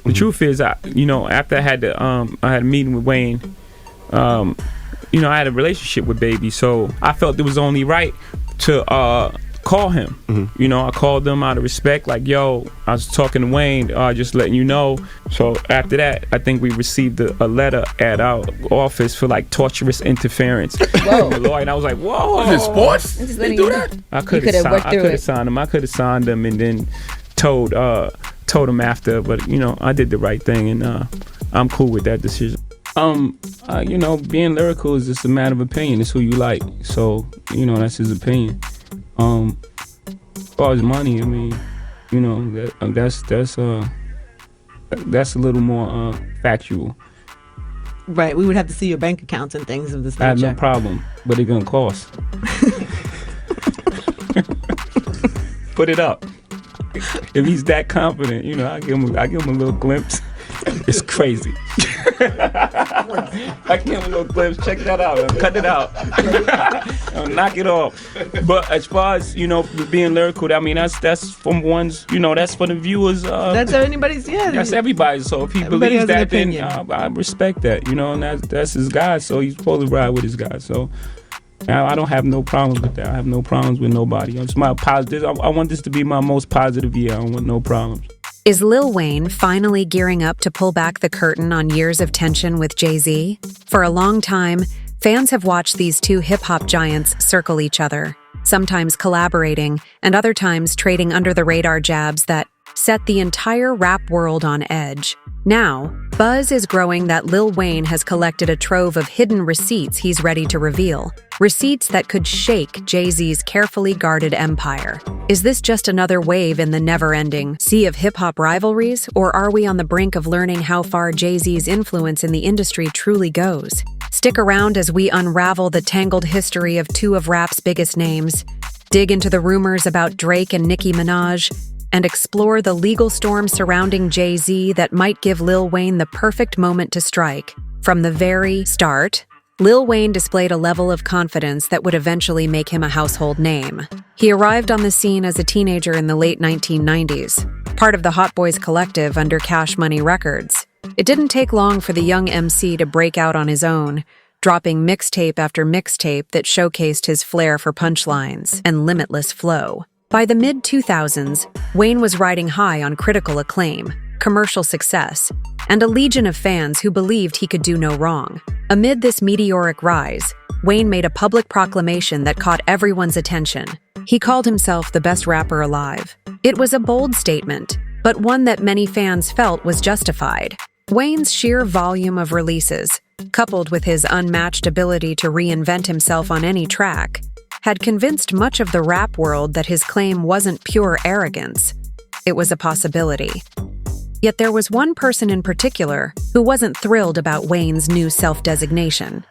The truth is, after I had a meeting with Wayne, I had a relationship with Baby, so I felt it was only right to call him. I called him out of respect, like, yo, I was talking to Wayne, just letting you know. So after that, I think we received a letter at our office for like torturous interference from the lawyer, and I was like, whoa. Was it sports? They do that? I could have signed him. I could have signed him and then told him after, but I did the right thing, and I'm cool with that decision. Being lyrical is just a matter of opinion. It's who you like, so that's his opinion. As far as money, I mean, that's a little more factual. Right, we would have to see your bank accounts and things of this nature. I have no problem, but it's gonna cost. Put it up. If he's that confident, I give him a little glimpse. It's crazy. I give him a little glimpse. Check that out. Cut it out. Knock it off. But as far as being lyrical, I mean that's from one's. That's for the viewers. That's anybody's. Yeah. That's everybody's. So if he believes that, then I respect that. And that's his guy. So he's supposed to ride with his guy. So. I don't have no problems with that. I have no problems with nobody. It's my positive. I want this to be my most positive year. I don't want no problems. Is Lil Wayne finally gearing up to pull back the curtain on years of tension with Jay-Z? For a long time, fans have watched these two hip-hop giants circle each other, sometimes collaborating and other times trading under-the-radar jabs that set the entire rap world on edge. Now, buzz is growing that Lil Wayne has collected a trove of hidden receipts he's ready to reveal. Receipts that could shake Jay-Z's carefully guarded empire. Is this just another wave in the never-ending sea of hip-hop rivalries, or are we on the brink of learning how far Jay-Z's influence in the industry truly goes? Stick around as we unravel the tangled history of two of rap's biggest names, dig into the rumors about Drake and Nicki Minaj, and explore the legal storm surrounding Jay-Z that might give Lil Wayne the perfect moment to strike. From the very start, Lil Wayne displayed a level of confidence that would eventually make him a household name. He arrived on the scene as a teenager in the late 1990s, part of the Hot Boys collective under Cash Money Records. It didn't take long for the young MC to break out on his own, dropping mixtape after mixtape that showcased his flair for punchlines and limitless flow. By the mid-2000s, Wayne was riding high on critical acclaim, commercial success, and a legion of fans who believed he could do no wrong. Amid this meteoric rise, Wayne made a public proclamation that caught everyone's attention. He called himself the best rapper alive. It was a bold statement, but one that many fans felt was justified. Wayne's sheer volume of releases, coupled with his unmatched ability to reinvent himself on any track, had convinced much of the rap world that his claim wasn't pure arrogance. It was a possibility. Yet there was one person in particular who wasn't thrilled about Wayne's new self-designation: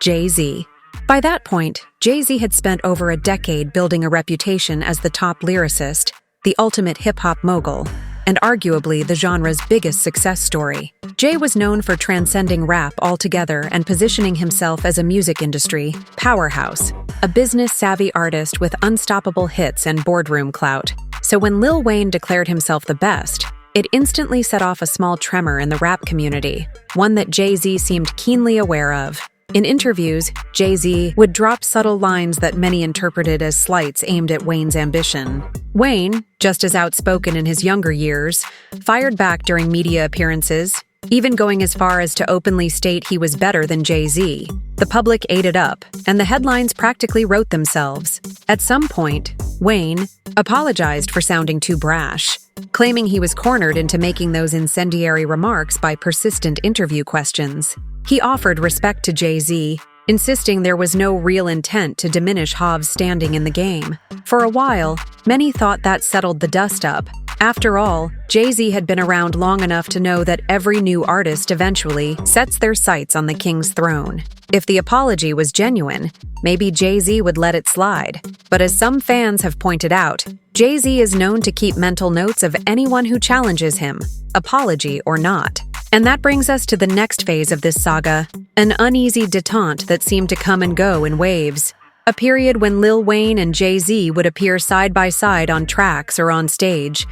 Jay-Z. By that point, Jay-Z had spent over a decade building a reputation as the top lyricist, the ultimate hip-hop mogul, and arguably the genre's biggest success story. Jay was known for transcending rap altogether and positioning himself as a music industry powerhouse, a business-savvy artist with unstoppable hits and boardroom clout. So when Lil Wayne declared himself the best, it instantly set off a small tremor in the rap community, one that Jay-Z seemed keenly aware of. In interviews, Jay-Z would drop subtle lines that many interpreted as slights aimed at Wayne's ambition. Wayne, just as outspoken in his younger years, fired back during media appearances, even going as far as to openly state he was better than Jay-Z. The public ate it up, and the headlines practically wrote themselves. At some point, Wayne apologized for sounding too brash, claiming he was cornered into making those incendiary remarks by persistent interview questions. He offered respect to Jay-Z, insisting there was no real intent to diminish Hov's standing in the game. For a while, many thought that settled the dust up. After all, Jay-Z had been around long enough to know that every new artist eventually sets their sights on the king's throne. If the apology was genuine, maybe Jay-Z would let it slide. But as some fans have pointed out, Jay-Z is known to keep mental notes of anyone who challenges him, apology or not. And that brings us to the next phase of this saga, an uneasy detente that seemed to come and go in waves. A period when Lil Wayne and Jay-Z would appear side by side on tracks or on stage,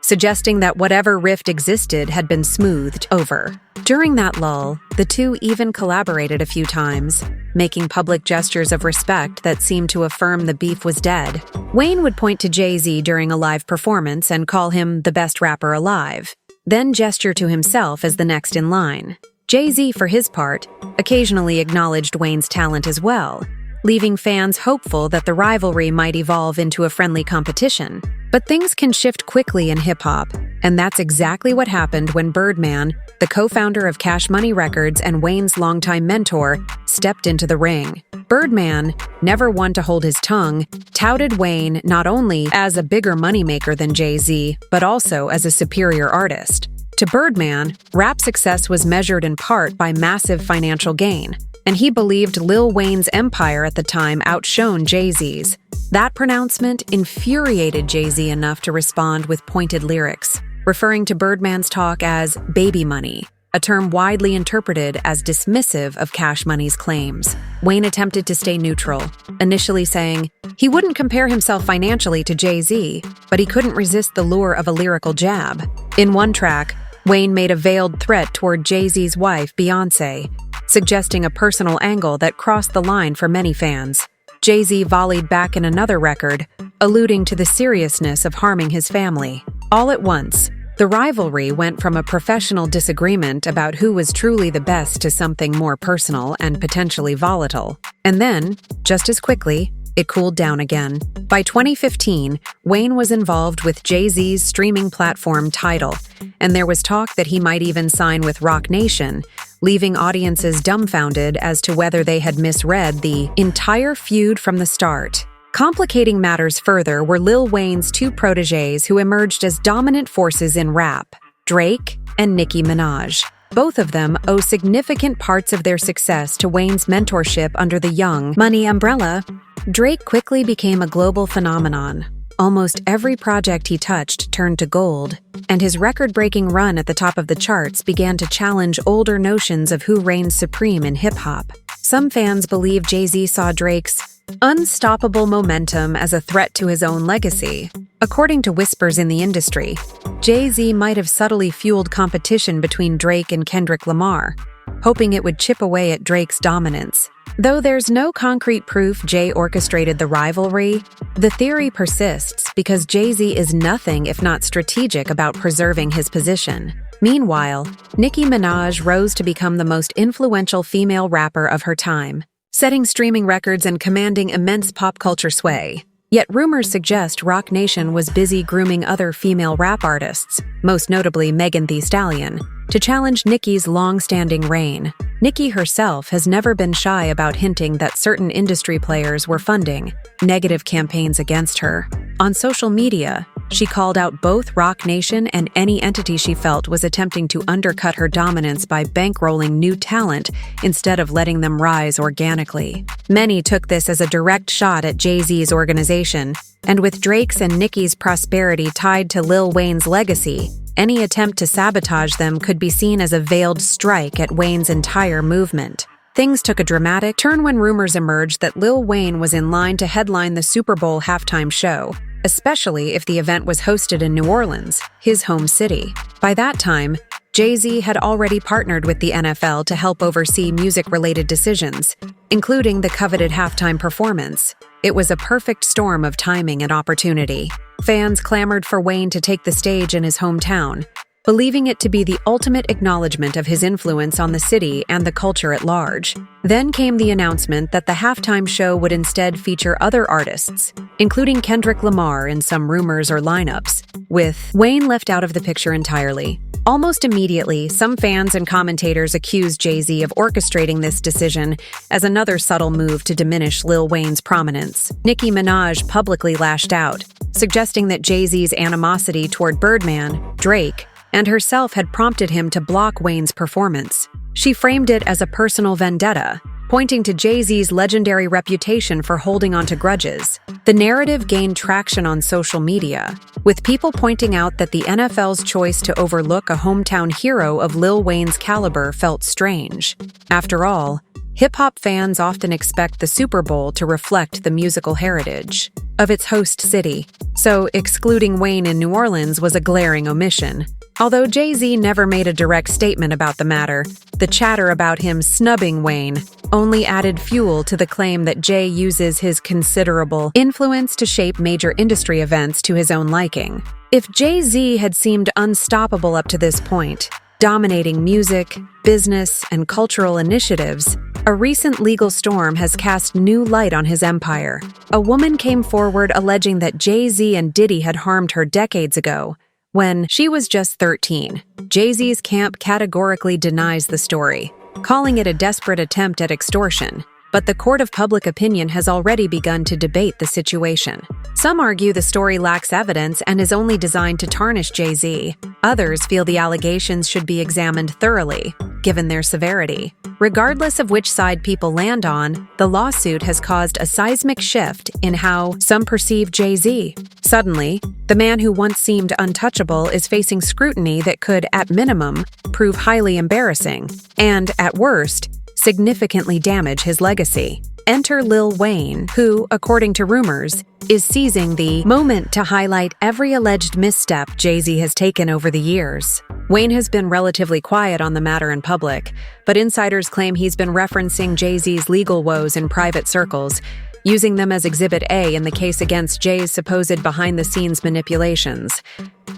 suggesting that whatever rift existed had been smoothed over. During that lull, the two even collaborated a few times, making public gestures of respect that seemed to affirm the beef was dead. Wayne would point to Jay-Z during a live performance and call him the best rapper alive, then gesture to himself as the next in line. Jay-Z, for his part, occasionally acknowledged Wayne's talent as well, leaving fans hopeful that the rivalry might evolve into a friendly competition. But things can shift quickly in hip-hop, and that's exactly what happened when Birdman, the co-founder of Cash Money Records and Wayne's longtime mentor, stepped into the ring. Birdman, never one to hold his tongue, touted Wayne not only as a bigger moneymaker than Jay-Z, but also as a superior artist. To Birdman, rap success was measured in part by massive financial gain, and he believed Lil Wayne's empire at the time outshone Jay-Z's. That pronouncement infuriated Jay-Z enough to respond with pointed lyrics, referring to Birdman's talk as baby money, a term widely interpreted as dismissive of Cash Money's claims. Wayne attempted to stay neutral, initially saying he wouldn't compare himself financially to Jay-Z, but he couldn't resist the lure of a lyrical jab. In one track, Wayne made a veiled threat toward Jay-Z's wife, Beyoncé, suggesting a personal angle that crossed the line for many fans. Jay-Z volleyed back in another record, alluding to the seriousness of harming his family. All at once, the rivalry went from a professional disagreement about who was truly the best to something more personal and potentially volatile. And then, just as quickly, it cooled down again. By 2015, Wayne was involved with Jay-Z's streaming platform Tidal, and there was talk that he might even sign with Roc Nation, leaving audiences dumbfounded as to whether they had misread the entire feud from the start. Complicating matters further were Lil Wayne's two proteges who emerged as dominant forces in rap, Drake and Nicki Minaj. Both of them owe significant parts of their success to Wayne's mentorship under the Young Money umbrella. Drake quickly became a global phenomenon. Almost every project he touched turned to gold, and his record-breaking run at the top of the charts began to challenge older notions of who reigns supreme in hip-hop. Some fans believe Jay-Z saw Drake's unstoppable momentum as a threat to his own legacy. According to whispers in the industry, Jay-Z might have subtly fueled competition between Drake and Kendrick Lamar, hoping it would chip away at Drake's dominance. Though there's no concrete proof Jay orchestrated the rivalry, the theory persists because Jay-Z is nothing if not strategic about preserving his position. Meanwhile, Nicki Minaj rose to become the most influential female rapper of her time, setting streaming records and commanding immense pop culture sway. Yet rumors suggest Roc Nation was busy grooming other female rap artists, most notably Megan Thee Stallion, to challenge Nicki's long-standing reign. Nicki herself has never been shy about hinting that certain industry players were funding negative campaigns against her. On social media, she called out both Roc Nation and any entity she felt was attempting to undercut her dominance by bankrolling new talent instead of letting them rise organically. Many took this as a direct shot at Jay-Z's organization, and with Drake's and Nicki's prosperity tied to Lil Wayne's legacy, any attempt to sabotage them could be seen as a veiled strike at Wayne's entire movement. Things took a dramatic turn when rumors emerged that Lil Wayne was in line to headline the Super Bowl halftime show, especially if the event was hosted in New Orleans, his home city. By that time, Jay-Z had already partnered with the NFL to help oversee music-related decisions, including the coveted halftime performance. It was a perfect storm of timing and opportunity. Fans clamored for Wayne to take the stage in his hometown, believing it to be the ultimate acknowledgement of his influence on the city and the culture at large. Then came the announcement that the halftime show would instead feature other artists, including Kendrick Lamar in some rumors or lineups, with Wayne left out of the picture entirely. Almost immediately, some fans and commentators accused Jay-Z of orchestrating this decision as another subtle move to diminish Lil Wayne's prominence. Nicki Minaj publicly lashed out, suggesting that Jay-Z's animosity toward Birdman, Drake, and herself had prompted him to block Wayne's performance. She framed it as a personal vendetta, pointing to Jay-Z's legendary reputation for holding onto grudges. The narrative gained traction on social media, with people pointing out that the NFL's choice to overlook a hometown hero of Lil Wayne's caliber felt strange. After all, Hip-hop fans often expect the Super Bowl to reflect the musical heritage of its host city, so excluding Wayne in New Orleans was a glaring omission. Although Jay-Z never made a direct statement about the matter, the chatter about him snubbing Wayne only added fuel to the claim that Jay uses his considerable influence to shape major industry events to his own liking. If Jay-Z had seemed unstoppable up to this point, dominating music, business, and cultural initiatives, a recent legal storm has cast new light on his empire. A woman came forward alleging that Jay-Z and Diddy had harmed her decades ago, when she was just 13. Jay-Z's camp categorically denies the story, calling it a desperate attempt at extortion. But the court of public opinion has already begun to debate the situation. Some argue the story lacks evidence and is only designed to tarnish Jay-Z. Others feel the allegations should be examined thoroughly, given their severity. Regardless of which side people land on, the lawsuit has caused a seismic shift in how some perceive Jay-Z. Suddenly, the man who once seemed untouchable is facing scrutiny that could, at minimum, prove highly embarrassing, and, at worst, significantly damage his legacy. Enter Lil Wayne, who, according to rumors, is seizing the moment to highlight every alleged misstep Jay-Z has taken over the years. Wayne has been relatively quiet on the matter in public, but insiders claim he's been referencing Jay-Z's legal woes in private circles, using them as Exhibit A in the case against Jay's supposed behind-the-scenes manipulations.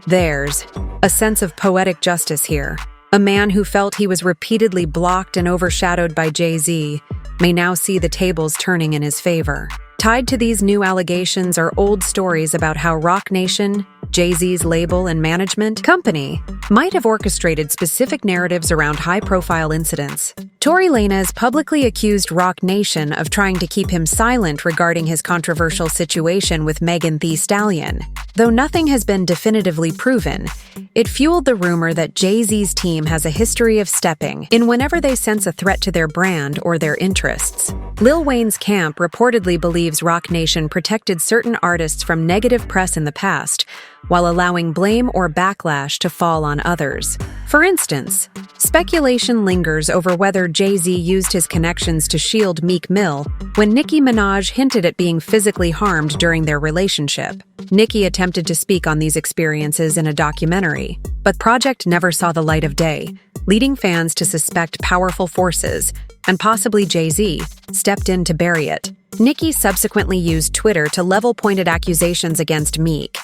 There's a sense of poetic justice here. A man who felt he was repeatedly blocked and overshadowed by Jay-Z may now see the tables turning in his favor. Tied to these new allegations are old stories about how Roc Nation, Jay-Z's label and management company, might have orchestrated specific narratives around high-profile incidents. Tory Lanez publicly accused Roc Nation of trying to keep him silent regarding his controversial situation with Megan Thee Stallion. Though nothing has been definitively proven, it fueled the rumor that Jay-Z's team has a history of stepping in whenever they sense a threat to their brand or their interests. Lil Wayne's camp reportedly believes Roc Nation protected certain artists from negative press in the past, while allowing blame or backlash to fall on others. For instance, speculation lingers over whether Jay-Z used his connections to shield Meek Mill when Nicki Minaj hinted at being physically harmed during their relationship. Nicki attempted to speak on these experiences in a documentary, but the project never saw the light of day, leading fans to suspect powerful forces, and possibly Jay-Z, stepped in to bury it. Nicki subsequently used Twitter to level pointed accusations against Meek,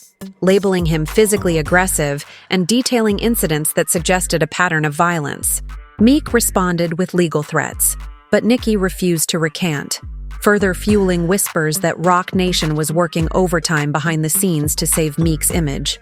labeling him physically aggressive and detailing incidents that suggested a pattern of violence. Meek responded with legal threats, but Nicki refused to recant, further fueling whispers that Roc Nation was working overtime behind the scenes to save Meek's image.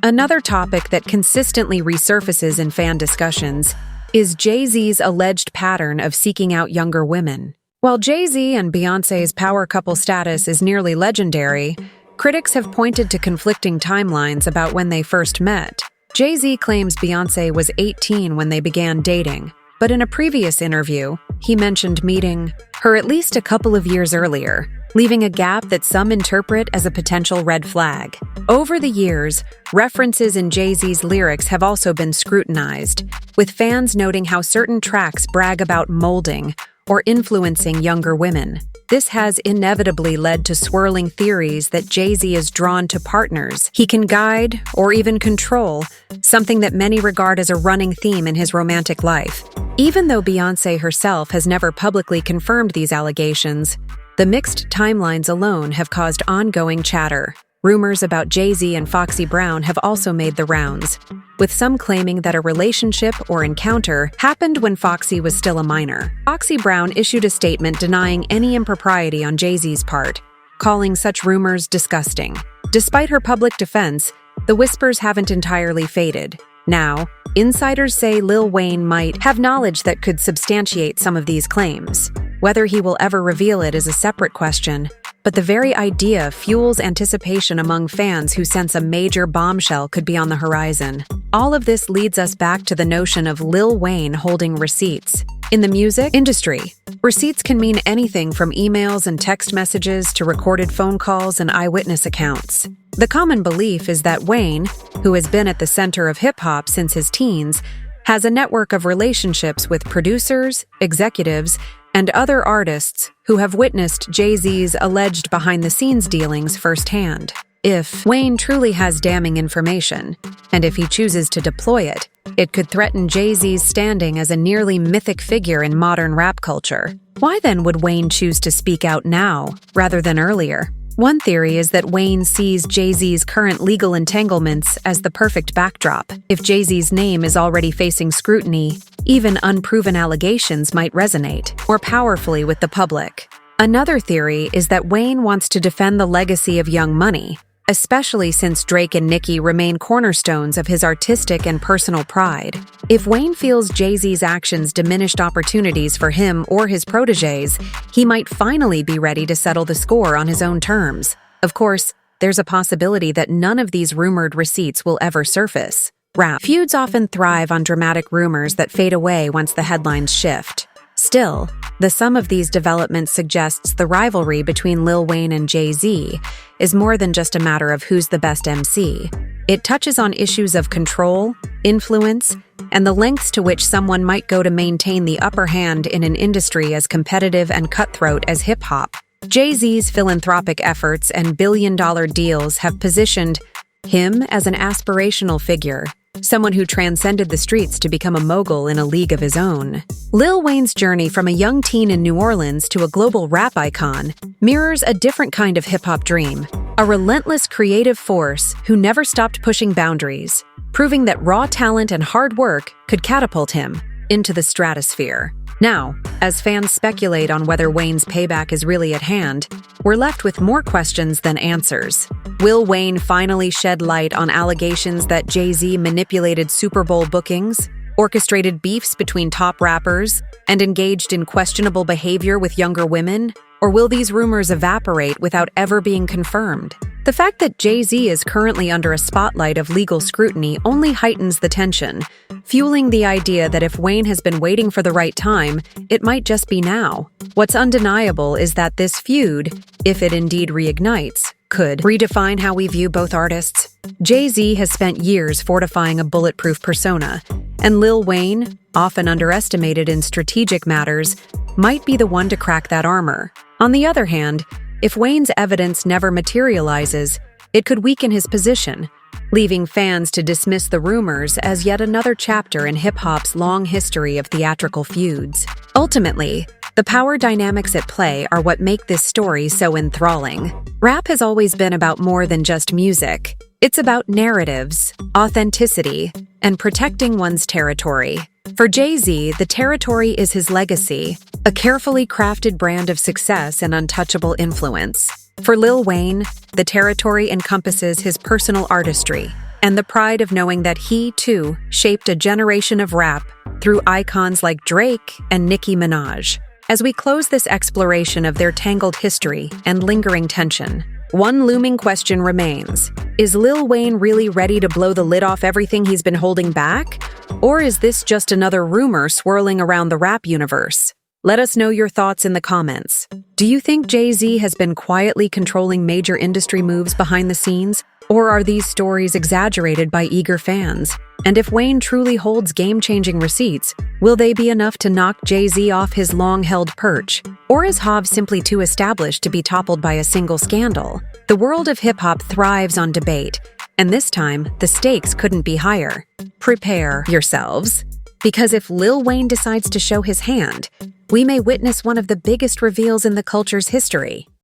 Another topic that consistently resurfaces in fan discussions is Jay-Z's alleged pattern of seeking out younger women. While Jay-Z and Beyoncé's power couple status is nearly legendary, critics have pointed to conflicting timelines about when they first met. Jay-Z claims Beyoncé was 18 when they began dating, but in a previous interview, he mentioned meeting her at least a couple of years earlier, leaving a gap that some interpret as a potential red flag. Over the years, references in Jay-Z's lyrics have also been scrutinized, with fans noting how certain tracks brag about molding or influencing younger women. This has inevitably led to swirling theories that Jay-Z is drawn to partners he can guide or even control, something that many regard as a running theme in his romantic life. Even though Beyoncé herself has never publicly confirmed these allegations, the mixed timelines alone have caused ongoing chatter. Rumors about Jay-Z and Foxy Brown have also made the rounds, with some claiming that a relationship or encounter happened when Foxy was still a minor. Foxy Brown issued a statement denying any impropriety on Jay-Z's part, calling such rumors disgusting. Despite her public defense, the whispers haven't entirely faded. Now, insiders say Lil Wayne might have knowledge that could substantiate some of these claims. Whether he will ever reveal it is a separate question, but the very idea fuels anticipation among fans who sense a major bombshell could be on the horizon. All of this leads us back to the notion of Lil Wayne holding receipts. In the music industry, receipts can mean anything from emails and text messages to recorded phone calls and eyewitness accounts. The common belief is that Wayne, who has been at the center of hip-hop since his teens, has a network of relationships with producers, executives, and other artists who have witnessed Jay-Z's alleged behind-the-scenes dealings firsthand. If Wayne truly has damning information, and if he chooses to deploy it, it could threaten Jay-Z's standing as a nearly mythic figure in modern rap culture. Why then would Wayne choose to speak out now, rather than earlier? One theory is that Wayne sees Jay-Z's current legal entanglements as the perfect backdrop. If Jay-Z's name is already facing scrutiny, even unproven allegations might resonate more powerfully with the public. Another theory is that Wayne wants to defend the legacy of Young Money, especially since Drake and Nicki remain cornerstones of his artistic and personal pride. If Wayne feels Jay-Z's actions diminished opportunities for him or his proteges, he might finally be ready to settle the score on his own terms. Of course, there's a possibility that none of these rumored receipts will ever surface. Rap feuds often thrive on dramatic rumors that fade away once the headlines shift. Still, the sum of these developments suggests the rivalry between Lil Wayne and Jay-Z is more than just a matter of who's the best MC. It touches on issues of control, influence, and the lengths to which someone might go to maintain the upper hand in an industry as competitive and cutthroat as hip-hop. Jay-Z's philanthropic efforts and billion-dollar deals have positioned him as an aspirational figure, someone who transcended the streets to become a mogul in a league of his own. Lil Wayne's journey from a young teen in New Orleans to a global rap icon mirrors a different kind of hip-hop dream, a relentless creative force who never stopped pushing boundaries, proving that raw talent and hard work could catapult him into the stratosphere. Now, as fans speculate on whether Wayne's payback is really at hand, we're left with more questions than answers. Will Wayne finally shed light on allegations that Jay-Z manipulated Super Bowl bookings, orchestrated beefs between top rappers, and engaged in questionable behavior with younger women? Or will these rumors evaporate without ever being confirmed? The fact that Jay-Z is currently under a spotlight of legal scrutiny only heightens the tension, fueling the idea that if Wayne has been waiting for the right time, it might just be now. What's undeniable is that this feud, if it indeed reignites, could redefine how we view both artists. Jay-Z has spent years fortifying a bulletproof persona, and Lil Wayne, often underestimated in strategic matters, might be the one to crack that armor. On the other hand, if Wayne's evidence never materializes, it could weaken his position, leaving fans to dismiss the rumors as yet another chapter in hip-hop's long history of theatrical feuds. Ultimately, the power dynamics at play are what make this story so enthralling. Rap has always been about more than just music. It's about narratives, authenticity, and protecting one's territory. For Jay-Z, the territory is his legacy, a carefully crafted brand of success and untouchable influence. For Lil Wayne, the territory encompasses his personal artistry and the pride of knowing that he, too, shaped a generation of rap through icons like Drake and Nicki Minaj. As we close this exploration of their tangled history and lingering tension, one looming question remains. Is Lil Wayne really ready to blow the lid off everything he's been holding back? Or is this just another rumor swirling around the rap universe? Let us know your thoughts in the comments. Do you think Jay-Z has been quietly controlling major industry moves behind the scenes? Or are these stories exaggerated by eager fans? And if Wayne truly holds game-changing receipts, will they be enough to knock Jay-Z off his long-held perch? Or is Hobbs simply too established to be toppled by a single scandal? The world of hip-hop thrives on debate, and this time, the stakes couldn't be higher. Prepare yourselves, because if Lil Wayne decides to show his hand, we may witness one of the biggest reveals in the culture's history.